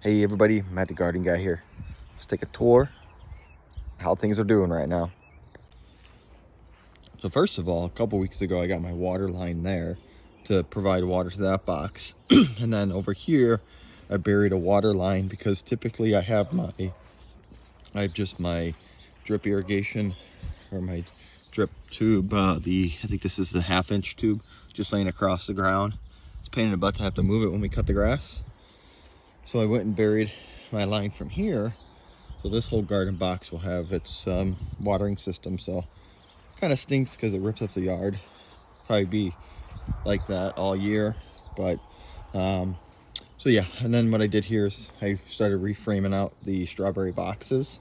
Hey everybody, Matt the Garden Guy here. Let's take a tour how things are doing right now. So first of all, a couple weeks ago I got my water line there to provide water to that box. And then over here I buried a water line because typically I have just my drip irrigation or my drip tube. I think this is the 1/2-inch tube just laying across the ground. It's a pain in the butt to have to move it when we cut the grass. So I went and buried my line from here. So this whole garden box will have its watering system. So kind of stinks because it rips up the yard. Probably be like that all year. But so yeah, and then what I did here is I started reframing out the strawberry boxes.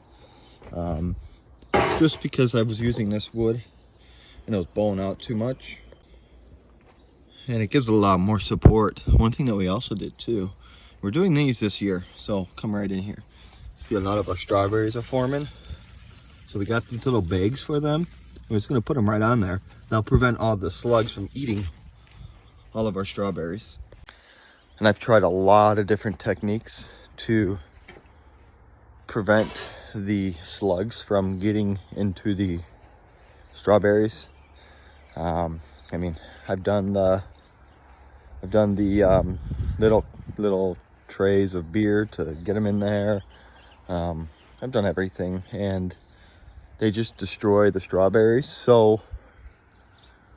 Just because I was using this wood and it was bowing out too much. And it gives a lot more support. One thing that we also did too, we're doing these this year, so come right in here. See, a lot of our strawberries are forming. So we got these little bags for them. We're just gonna put them right on there. That'll prevent all the slugs from eating all of our strawberries. And I've tried a lot of different techniques to prevent the slugs from getting into the strawberries. I mean, I've done the little trays of beer to get them in there. I've done everything and they just destroy the strawberries. So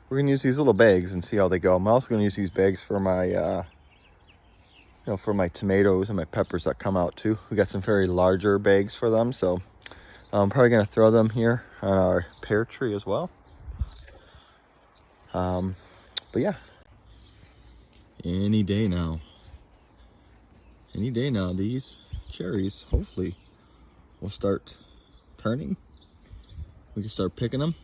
we're gonna use these little bags and see how they go. I'm also gonna use these bags for my for my tomatoes and my peppers that come out too. We got some very larger bags for them, so I'm probably gonna throw them here on our pear tree as well. But yeah, any day now these cherries hopefully will start turning. We can start picking them.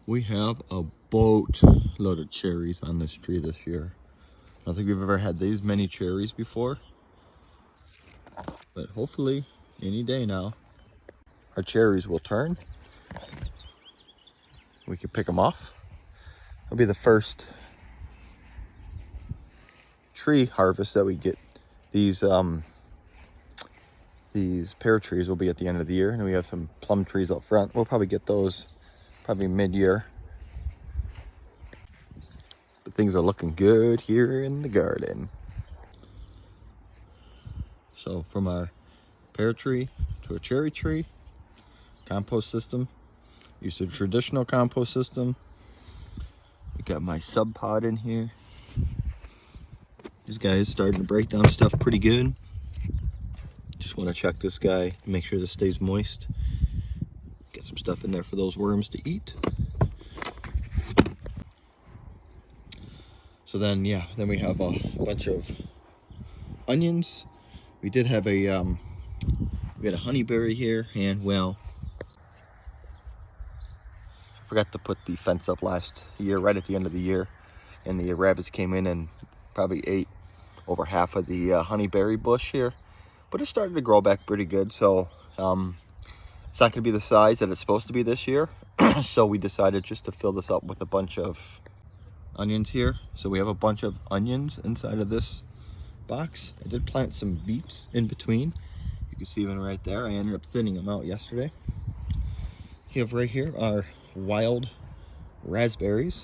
We have a boatload of cherries on this tree this year. I don't think we've ever had these many cherries before, but hopefully any day now our cherries will turn. We can pick them off. It'll be the first tree harvest that we get. These pear trees will be at the end of the year, and we have some plum trees up front. We'll probably get those probably mid-year. But things are looking good here in the garden. So from our pear tree to a cherry tree, compost system. Use a traditional compost system. We got my sub pod in here. This guy is starting to break down stuff pretty good. Just want to check this guy, make sure this stays moist. Get some stuff in there for those worms to eat. So then, yeah, then we have a bunch of onions. We did have we had a honeyberry here, and well, I forgot to put the fence up last year, right at the end of the year, and the rabbits came in and probably ate over half of the honeyberry bush here. But it's starting to grow back pretty good, so it's not going to be the size that it's supposed to be this year. So we decided just to fill this up with a bunch of onions here. So we have a bunch of onions inside of this box. I did plant some beets in between. You can see them right there. I ended up thinning them out yesterday. You have right here our wild raspberries.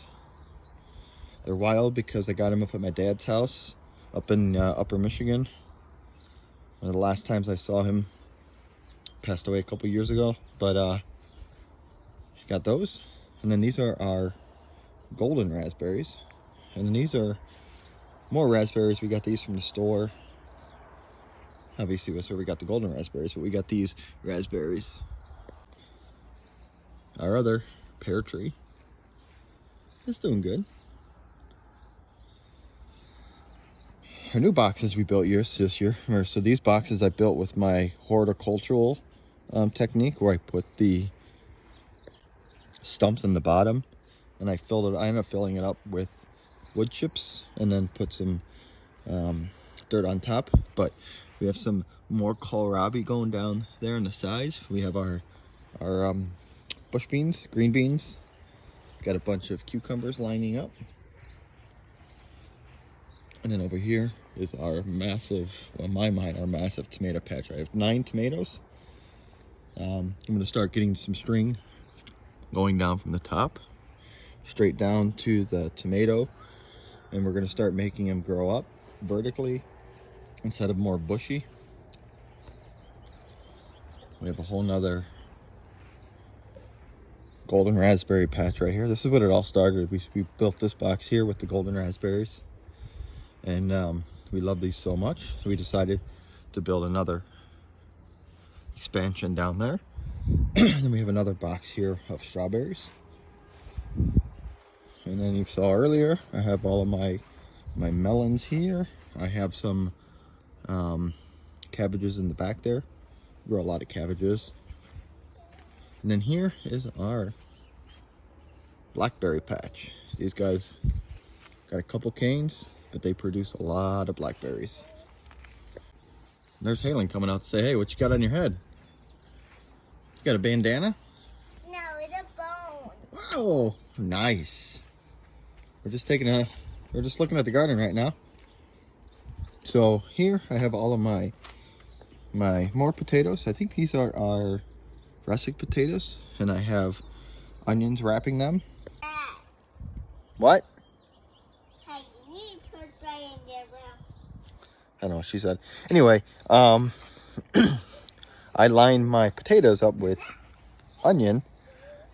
They're wild because I got them up at my dad's house up in Upper Michigan. One of the last times I saw him, passed away a couple years ago, but got those. And then these are our golden raspberries, and then these are more raspberries. We got these from the store. Obviously that's where we got the golden raspberries, but we got these raspberries. Our other pear tree is doing good. Our new boxes we built this year, so these boxes I built with my horticultural technique, where I put the stumps in the bottom and I ended up filling it up with wood chips and then put some dirt on top. But we have some more kohlrabi going down there on the sides. We have our bush beans, green beans. Got a bunch of cucumbers lining up. And then over here is our massive, well, in my mind, our massive tomato patch. I have 9 tomatoes. I'm going to start getting some string going down from the top straight down to the tomato, and we're going to start making them grow up vertically instead of more bushy. We have a whole nother golden raspberry patch right here. This is what it all started. We built this box here with the golden raspberries, and we love these so much we decided to build another expansion down there. And then we have another box here of strawberries, and then you saw earlier I have all of my melons here. I have some cabbages in the back there. Grow a lot of cabbages. And then here is our blackberry patch. These guys got a couple canes, but they produce a lot of blackberries. And there's Halen coming out to say, hey, what you got on your head? You got a bandana? No, it's a bone. Wow, nice. We're just looking at the garden right now. So here I have all of my more potatoes. I think these are our russet potatoes, and I have onions wrapping them. What? Hey, you need to put that in there, bro. I don't know what she said. Anyway, I lined my potatoes up with onion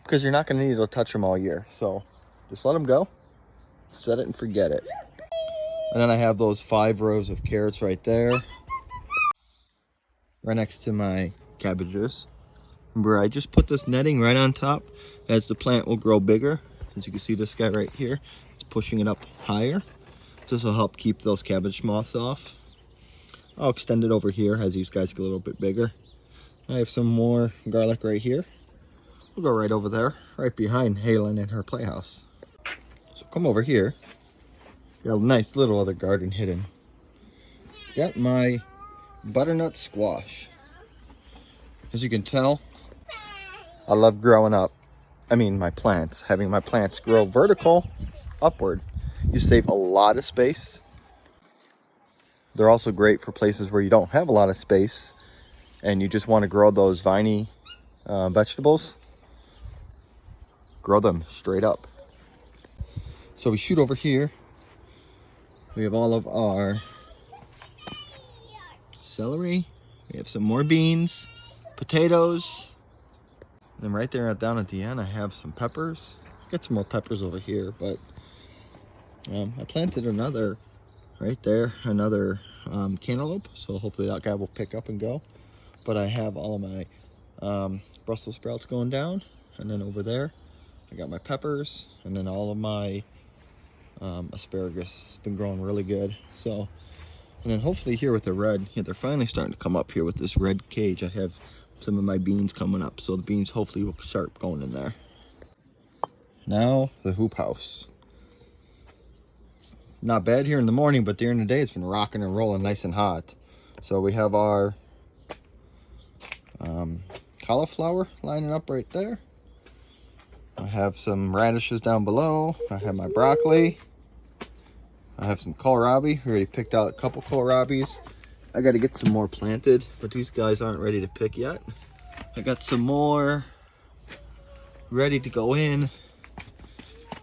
because you're not going to need to touch them all year. So just let them go, set it and forget it. And then I have those 5 rows of carrots right there, right next to my cabbages. Remember, I just put this netting right on top as the plant will grow bigger. As you can see, this guy right here, it's pushing it up higher. This will help keep those cabbage moths off. I'll extend it over here as these guys get a little bit bigger. I have some more garlic right here. We'll go right over there, right behind Halen and her playhouse. So come over here. Got a nice little other garden hidden. Got my butternut squash. As you can tell, I love growing up. I mean, my plants. Having my plants grow vertical, upward. You save a lot of space. They're also great for places where you don't have a lot of space and you just want to grow those viney vegetables. Grow them straight up. So we shoot over here. We have all of our celery. We have some more beans, potatoes. And then right there down at the end, I have some peppers. Got some more peppers over here, but I planted another right there, another cantaloupe. So hopefully that guy will pick up and go. But I have all of my Brussels sprouts going down. And then over there, I got my peppers, and then all of my asparagus. It's been growing really good. So, and then hopefully here with the red, yeah, they're finally starting to come up here with this red cage. I have some of my beans coming up, so the beans hopefully will start going in there. Now the hoop house. Not bad here in the morning, but during the day it's been rocking and rolling nice and hot. So we have our cauliflower lining up right there. I have some radishes down below. I have my broccoli. I have some kohlrabi. We already picked out a couple kohlrabis. I got to get some more planted, but these guys aren't ready to pick yet. I got some more ready to go in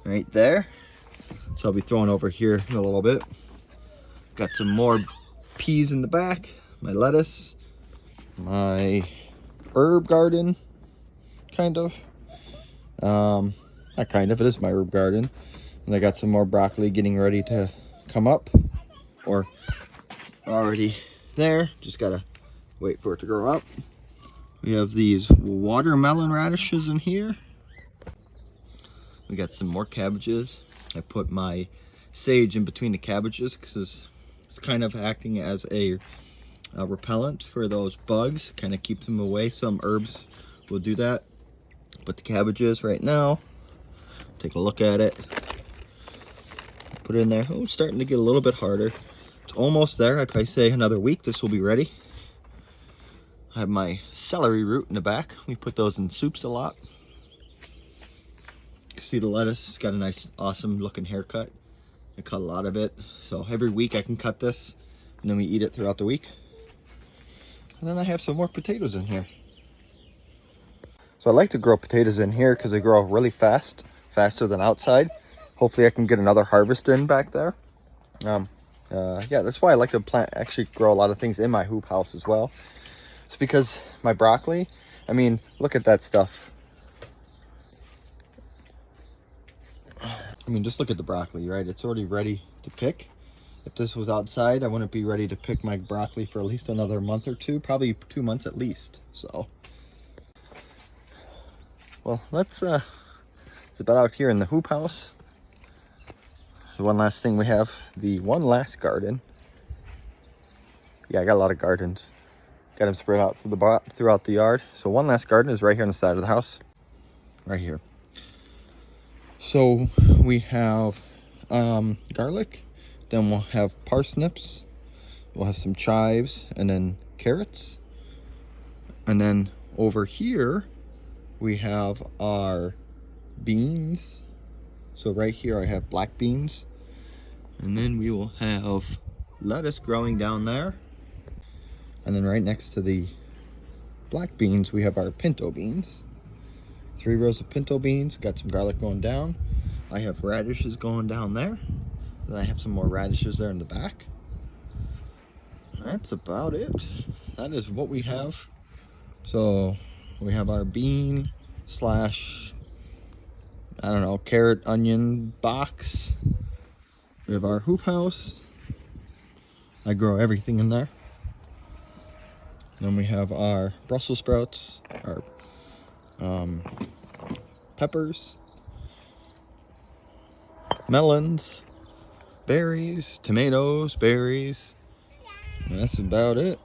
right there. So I'll be throwing over here in a little bit. Got some more peas in the back, my lettuce, my herb garden, kind of. Not kind of, it is my herb garden. And I got some more broccoli getting ready to come up, or already there, just gotta wait for it to grow up. We have these watermelon radishes in here. We got some more cabbages. I put my sage in between the cabbages because it's kind of acting as a repellent for those bugs, kind of keeps them away. Some herbs will do that, but the cabbages right now, take a look at it, put it in there. Oh, it's starting to get a little bit harder. It's almost there. I'd probably say another week this will be ready. I have my celery root in the back. We put those in soups a lot. You can see the lettuce, it's got a nice awesome looking haircut. I cut a lot of it. So every week I can cut this, and then we eat it throughout the week. And then I have some more potatoes in here. So I like to grow potatoes in here because they grow really fast, faster than outside. Hopefully I can get another harvest in back there. Yeah, that's why I like to actually grow a lot of things in my hoop house as well. It's because my broccoli, I mean, look at that stuff. I mean, just look at the broccoli, right? It's already ready to pick. If this was outside, I wouldn't be ready to pick my broccoli for at least another month or two, probably 2 months at least. So, well, let's zip it out here in the hoop house. The one last thing we have, the one last garden. Yeah, I got a lot of gardens. Got them spread out throughout the yard. So one last garden is right here on the side of the house. Right here. So we have garlic. Then we'll have parsnips. We'll have some chives and then carrots. And then over here, we have our beans. So right here I have black beans. And then we will have lettuce growing down there. And then right next to the black beans, we have our pinto beans. 3 rows of pinto beans, got some garlic going down. I have radishes going down there. Then I have some more radishes there in the back. That's about it. That is what we have. So we have our bean slash, I don't know, carrot onion box. We have our hoop house. I grow everything in there. Then we have our Brussels sprouts, our peppers, melons, berries, tomatoes, berries. And that's about it.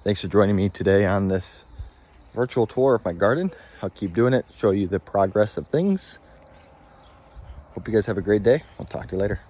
Thanks for joining me today on this virtual tour of my garden. I'll keep doing it, show you the progress of things. Hope you guys have a great day. I'll talk to you later.